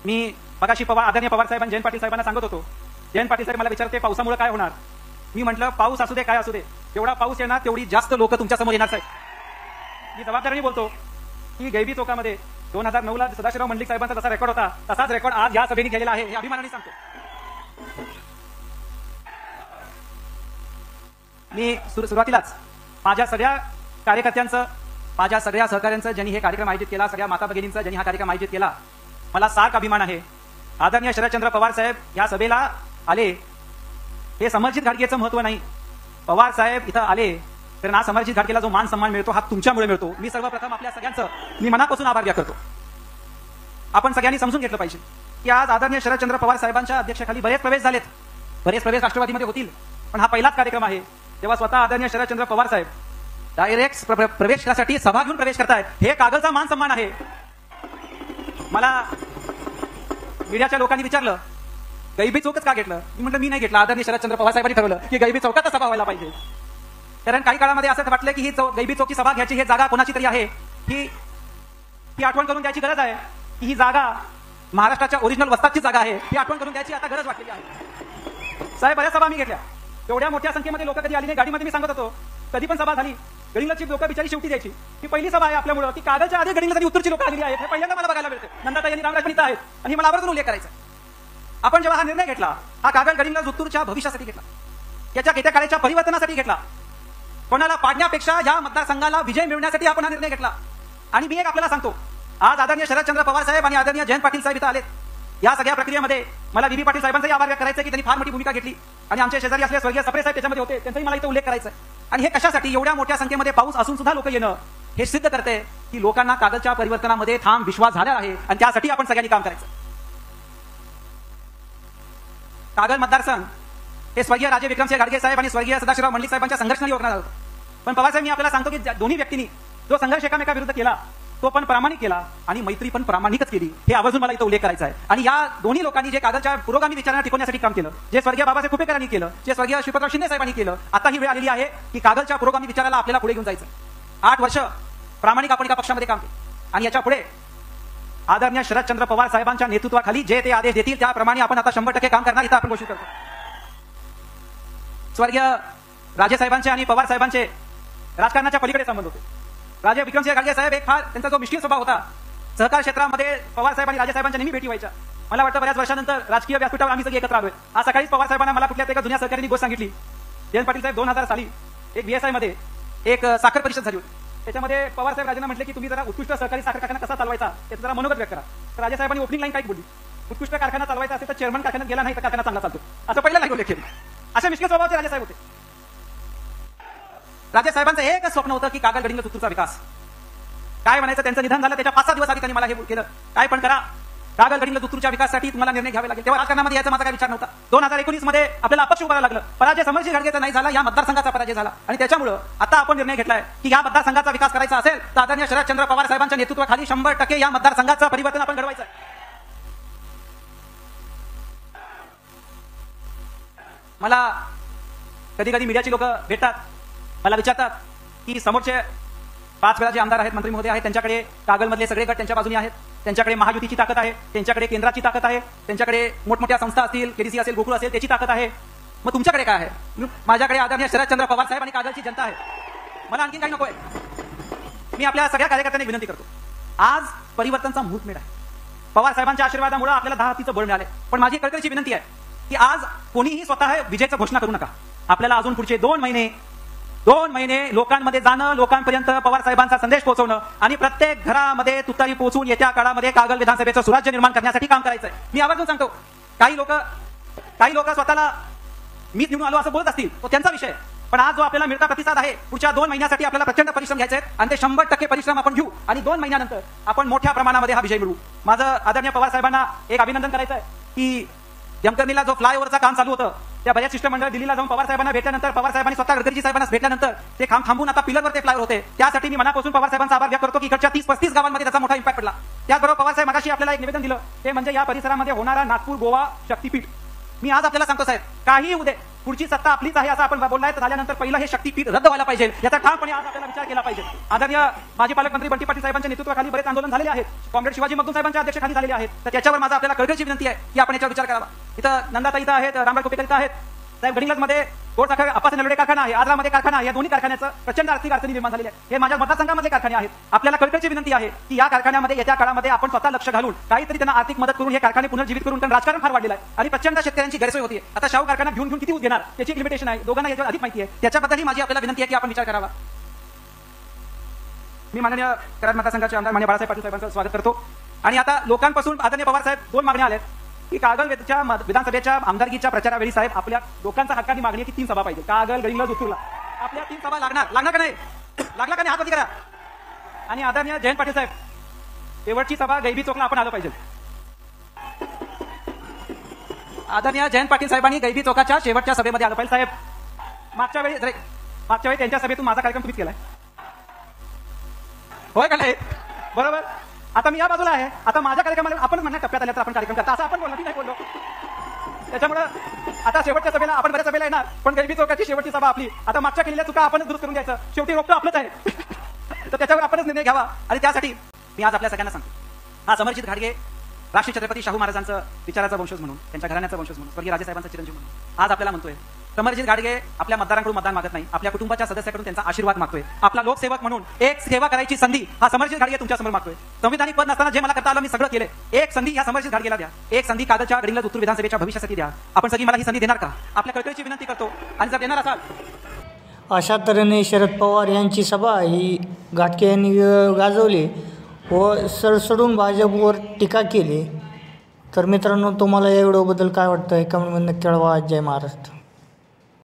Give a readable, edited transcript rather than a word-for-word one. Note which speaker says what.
Speaker 1: मी मगाशी आदरणीय पवार साहेब आणि जयंत पाटील साहेबांना सांगत होतो. जयंत पाटील साहेब मला विचारते पावसामुळे काय होणार. मी म्हटलं पाऊस असू दे काय असू दे, जेवढा पाऊस येणार तेवढी जास्त लोक तुमच्या समोर येणार साहेब. मी जबाबदारीने बोलतो की गैबी चौकामध्ये 2009ला सदाशिवराव मंडलिक साहेबांचा जसा रेकॉर्ड होता तसाच रेकॉर्ड आज या सभेने केलेला आहे हे अभिमानाने सांगतो. मी सुरुवातीलाच माझ्या सगळ्या कार्यकर्त्यांचं, माझ्या सगळ्या सहकाऱ्यांचं ज्यांनी हे कार्यक्रम आयोजित केला, सगळ्या माता भगिनींचा ज्यांनी हा कार्यक्रम आयोजित केला, मला सार्क अभिमान आहे. आदरणीय शरदचंद्र पवार साहेब या सभेला आले हे समर्जित घाटगेचं महत्व नाही. पवार साहेब इथं आले तर ना समर्जित घाटगेला जो मान सन्मान मिळतो हा तुमच्यामुळे मिळतो. मी सर्वप्रथम आपल्या सगळ्यांचं मी मनापासून आभार व्यक्त करतो. आपण सगळ्यांनी समजून घेतलं पाहिजे की आज आदरणीय शरदचंद्र पवार साहेबांच्या अध्यक्षतेखाली बरेच प्रवेश झालेत, बरेच प्रवेश राष्ट्रवादीमध्ये होतील, पण हा पहिलाच कार्यक्रम आहे जेव्हा स्वतः आदरणीय शरदचंद्र पवार साहेब डायरेक्ट प्रवेशासाठी सभा घेऊन प्रवेश करतायत. हे कागलचा मान सन्मान आहे. मला मीडियाच्या लोकांनी विचारलं गैबी चौकच का घेतलं. मी म्हटलं मी नाही घेतलं, आदरणीय शरदचंद्र पवार साहेबांनी ठरवलं की गैबी चौकातच सभा व्हायला पाहिजे. कारण काही काळामध्ये असं वाटलं की ही गैबी चौकी सभा घ्यायची ही जागा कोणाची तरी आहे, ही आठवण करून द्यायची गरज आहे की ही जागा महाराष्ट्राच्या ओरिजिनल वस्तादची जागा आहे. ही आठवण करून द्यायची आता गरज वाटलेली आहे. साहेब बऱ्याच सभा मी घेतल्या, एवढ्या मोठ्या संख्येमध्ये लोक कधी आली नाही. गाडीमध्ये मी सांगत होतो कधी पण सभा झाली गडिंगलची लोक बिचारी शेवटी द्यायची. ही पहिली सभा आहे आपल्यामुळे की कागलच्या आधी गडिंगला उत्तरची लोक आलेली आहेत. हे पहिल्यांदा मला बघायला मिळते. नंदाताई यांनी रामराज पण आहेत आणि मला आवर्जून उल्लेख करायचा. आपण जेव्हा हा निर्णय घेतला हा कागल गडिंगला उत्तरच्या भविष्यासाठी घेतला, त्याच्या येत्या काळाच्या परिवर्तनासाठी घेतला. कोणाला पाडण्यापेक्षा या मतदारसंघाला विजय मिळवण्यासाठी आपण हा निर्णय घेतला. आणि मी एक आपल्याला सांगतो, आज आदरणीय शरदचंद्र पवार साहेब आणि आदरणीय जयंत पाटील साहेब इथं आलेत. या सगळ्या प्रक्रियेमध्ये मला व्ही पाटील साहेबांचाही आभार व्यक्त करायचा की त्यांनी फार मोठी भूमिका घेतली आणि आमचे शेजारी असले स्वर्गीय सप्रे साहेब त्याच्यामध्ये होते, त्यांचाही मला इथं उल्लेख करायचा. आणि हे कशासाठी, एवढ्या मोठ्या संख्येमध्ये पाऊस असून सुद्धा लोक येणं हे सिद्ध करते की लोकांना कागलच्या परिवर्तनामध्ये ठाम विश्वास झाला आहे आणि त्यासाठी आपण सगळ्यांनी काम करायचं. कागल मतदारसंघ हे स्वर्गीय राजे विक्रमसिंह घाटगे साहेब आणि स्वर्गीय सदाशिवराव मंडलिक साहेबांच्या संघर्षाने ओळखला जातो. पण पवार साहेब मी आपल्याला सांगतो की दोन्ही व्यक्तींनी जो संघर्ष एकामेकाविरुद्ध केला तो पण प्रामाणिक केला आणि मैत्री पण प्रामाणिकच केली. हे आवर्जून मला इथं उल्लेख करायचा आहे. आणि या दोन्ही लोकांनी जे कागलच्या पुरोगामी विचारांना टिकवण्यासाठी काम केलं, जे स्वर्गीय बाबासाहेब कुपेकरांनी केलं, जे स्वर्गीय श्रीपतराव शिंदे साहेबांनी केलं, आता ही वेळ आलेली आहे की कागलच्या पुरोगामी विचाराला आपल्याला पुढे घेऊन जायचं. 8 वर्ष प्रामाणिक आपण एका पक्षामध्ये काम केलं आणि याच्या पुढे आदरणीय शरदचंद्र पवार साहेबांच्या नेतृत्वाखाली जे ते आदेश देतील त्याप्रमाणे आपण आता 100% काम करणार इथं आपण घोषित करतो. स्वर्गीय राजे साहेबांचे आणि पवार साहेबांचे राजकारणाच्या पलीकडे संबंध होते. राजे विक्रमसिंह घाटगे साहेब एक फार त्यांचा जो मिश्किल स्वभाव होता. सहकार क्षेत्रामध्ये पवार साहेब आणि राजे साहेबांच्या नेहमी भेटी व्हायच्या. मला वाटतं बऱ्याच वर्षानंतर राजकीय व्यासपीठावर आम्ही सगळे एकत्र आलोय. आज सकाळीच पवार साहेबांना मला कुठल्या एका जुन्या सहकाऱ्यांनी गोष्ट सांगितली. जयंत पाटील साहेब 2000 साली एक BSI मध्ये एक साखर परिषद झाली होती. त्याच्यामध्ये पवार साहेब राजेंना म्हटले की तुम्ही जरा उत्कृष्ट सहकारी साखर कारखाना कसा चालवायचा त्याचं जरा मनोगत व्यक्त करा. तर राजे साहेबांनी ओपनिंग लाईन काय बोलली, उत्कृष्ट कारखाना चालवायचा असेल तर चेअरमन कारखान्यात गेला नाही तर कारखाना चांगला चालतो, असं पहिल्या लाईन उल्लेख केला. अशा मिश्किल स्वभावाचे राजे साहेब होते. राजे साहेबांचं एकच स्वप्न होतं की कागल गडिंग्लज उत्तरचा विकास. काय म्हणायचं, त्यांचं निधन झालं त्याच्या 5-6 दिवस आधी त्यांनी मला हे केलं, काय पण करा कागल गडिंग्लज उत्तरच्या विकासासाठी तुम्हाला निर्णय घ्यावे लागेल. तेव्हा राजकारणामध्ये याचा माझा काही विचार नव्हता. 2019 मध्ये आपल्याला अपक्ष उभारावं लागलं. पराजय समर्जित घाटगेचा नाही झाला, या मतदारसंघाचा पराजय झाला आणि त्याच्यामुळे आता आपण निर्णय घेतलाय की या मतदारसंघाचा विकास करायचा असेल तर आदरणीय शरदचंद्र पवार साहेबांच्या नेतृत्वाखाली 100% या मतदारसंघाचं परिवर्तन आपण घडवायचं. मला कधी कधी मीडियाची लोक भेटतात, मला विचारतात की समोरचे 5 वेळा जे आमदार आहेत, मंत्री महोदय आहेत, त्यांच्याकडे कागलमधले सगळे गट त्यांच्या बाजूने आहेत, त्यांच्याकडे महायुतीची ताकद आहे, त्यांच्याकडे केंद्राची ताकद आहे, त्यांच्याकडे मोठमोठ्या संस्था असतील, KDC असेल, गोकुळ असेल, त्याची ताकद आहे. मग तुमच्याकडे काय आहे? माझ्याकडे आदरणीय शरदचंद्र पवार साहेब आणि कागलची जनता आहे. मला आणखी काही नकोय. मी आपल्या सगळ्या कार्यकर्त्यांना विनंती करतो, आज परिवर्तनचा मुहूर्त आहे. पवार साहेबांच्या आशीर्वादामुळे आपल्याला 10 हातीचं बळ मिळाले. पण माझी कळकळीची विनंती आहे की आज कोणीही स्वतः विजयाची घोषणा करू नका. आपल्याला अजून पुढचे 2 महिने लोकांमध्ये जाणं, लोकांपर्यंत पवार साहेबांचा संदेश पोहोचवणं आणि प्रत्येक घरामध्ये तुतारी पोहोचून येत्या काळामध्ये कागल विधानसभेचं सुराज्य निर्माण करण्यासाठी काम करायचंय. मी आवर्जून सांगतो, काही लोक स्वतःला मीच निवडून आलो असं बोलत असतील तो त्यांचा विषय, पण आज जो आपल्याला मिळता प्रतिसाद आहे पुढच्या 2 महिन्यासाठी आपल्याला प्रचंड परिश्रम घ्यायचे आहेत आणि ते 100% परिश्रम आपण घेऊ आणि 2 महिन्यानंतर आपण मोठ्या प्रमाणामध्ये हा विजय मिळवू. माझं आदरणीय पवार साहेबांना एक अभिनंदन करायचं आहे की जमकर्णीला जो फ्लायओव्हरचं काम चालू होतं त्या बऱ्याच शिष्टमंडळ दिल्लीला जाऊन पवार साहेबांना भेटल्यानंतर, पवार साहेबांनी स्वतः गडकरीजी साहेबांना भेटल्यानंतर ते काम थांबून आता पिलरवर ते फ्लायओव्हर होते. त्यासाठी मी मनापासून पवार साहेबांचा आभार व्यक्त करतो की इकडच्या 30-35 गावांमध्ये त्याचा मोठा इम्पॅक्ट पडला. त्याचबरोबर पवार साहेब मगाशी आपल्याला एक निवेदन दिलं ते म्हणजे या परिसरामध्ये होणारा नागपूर गोवा शक्तीपीठ. मी आज आपल्याला सांगतो साहेब, काही उद्या पुढची सत्ता आपलीच आहे असं आपण बोललाय, तर झाल्यानंतर पहिलं हे शक्तीपीठ रद्द व्हायला पाहिजे, याचा ठामपणे आज आपल्याला विचार केला पाहिजे. आदरणीय माजी पालकमंत्री बंटी पाटील साहेबांच्या नेतृत्वाखाली बरेच आंदोलन झालेले आहेत, कॉम्रेड शिवाजी मगदूम साहेबांच्या अध्यक्षतेखाली झालेले आहेत. तर त्याच्यावर माझा आपल्याला कळकळीची विनंती आहे की आपण याच्यावर विचार करावा. इथं नंदाताई इथं आहेत, रामराव कुपेकर इथं आहेत साहेब. गडिंग्लजमध्ये गोड साखर अप्पाचे नलवडे कारखाना आहे, आजरामध्ये कारखाना आहे. या दोन्ही कारखान्याचं प्रचंड आर्थिक अडचणी निर्माण झालेल्या आहेत. हे माझ्या मतदारसंघामध्ये कारखाने आहेत. आपल्याला कळकळीची विनंती आहे की या कारखान्यामध्ये येत्या काळामध्ये आपण स्वतः लक्ष घालून काहीतरी त्यांना आर्थिक मदत करून हे कारखाने पुनर्जीवित करून, कारण राजकारण फार वाढलेलं आहे आणि प्रचंड शेतकऱ्यांची गैरसोय होती. आता शाहू कारखाना घेऊन किती ऊस घेणार त्याची लिमिटेशन आहे, दोघांना याच्यावर अधिक माहिती आहे. त्याच्याबद्दलही माझी आपल्याला विनंती आहे की आपण विचार करावा. मी माननीय कराड मतदारसंघाचे आमदार माननीय बाळासाहेब पाटील साहेबांचं स्वागत करतो. आणि आता लोकांपासून आदरणीय पवार साहेब 2 मागण्या आल्या की कागलच्या विधानसभेच्या आमदारकीच्या प्रचारावेळी साहेब आपल्या लोकांचा हक्काची मागणी आहे की 3 सभा पाहिजे. कागल, गडिंग्लज, उतूरला आपल्या 3 सभा लागणार का नाही? लागणार का नाही? हात वरती करा. आणि आदरणीय जयंत पाटील साहेब, शेवटची सभा गैबी चौकला आपण आलं पाहिजे. आदरणीय जयंत पाटील साहेबांनी गैबी चौकाच्या शेवटच्या सभेमध्ये आलं पाहिजे. साहेब, मागच्या वेळी त्यांच्या सभेतून माझा कार्यक्रम तुम्हीच केलाय, होय का नाही? बरोबर. आता मी या बाजूला आहे, आता माझ्या कार्यक्रमाला आपण म्हणण्या टप्प्यात आल्या तर आपण कार्यक्रम करता असं आपण बोललो, नाही बोललो. त्याच्यामुळे आता शेवटच्या सभेला आपण बऱ्याच सभेला येणार, पण गैबी चौकाची शेवटची सभा आपली. आता मागच्या केलेल्या चुका आपणच दुरुस्त करून घ्यायचं. शेवटी रोखतो आपलंच आहे, तर त्याच्यावर आपणच निर्णय घ्यावा. आणि त्यासाठी मी आज आपल्या सगळ्यांना सांगतो, हा समरजित घाटगे राष्ट्रीय छत्रपती शाहू महाराजांचं विचाराचा वंशज म्हणून, त्यांच्या घराण्याचा वंशज म्हणून, स्वर्गीय राजेसाहेबांचा चिरंजीव म्हणून आज आपल्याला म्हणतोय, समरजित घाटगे आपल्या मतदारांकडून मतदान मागत नाही, आपल्या कुटुंबाच्या सदस्याकडून त्यांचा आशीर्वाद मागतोय. आपला लोकसेवक म्हणून एक सेवा करायची संधी हा समरजित घाटगे तुमच्या समोर मागतोय. संविधानिक पद नसताना जे मला करता आलं मी सगळं केलंय. एक संधी या समरजित घाटगेला द्या, एक संधी कागलच्या गडिंग्लज उत्तर विधानसभेच्या भविष्यासाठी द्या. आपण सगळी मला ही संधी देणार का? आपल्या कळकळीची विनंती करतो. आणि जर देणार असाल,
Speaker 2: अशा तऱ्हेने शरद पवार यांची सभा ही घाटगे यांनी गाजवली व सरसडून भाजपवर टीका केली. तर मित्रांनो, तुम्हाला या व्हिडिओबद्दल काय वाटतं हे कमेंटमध्ये नक्की कळवा. जय महाराष्ट्र.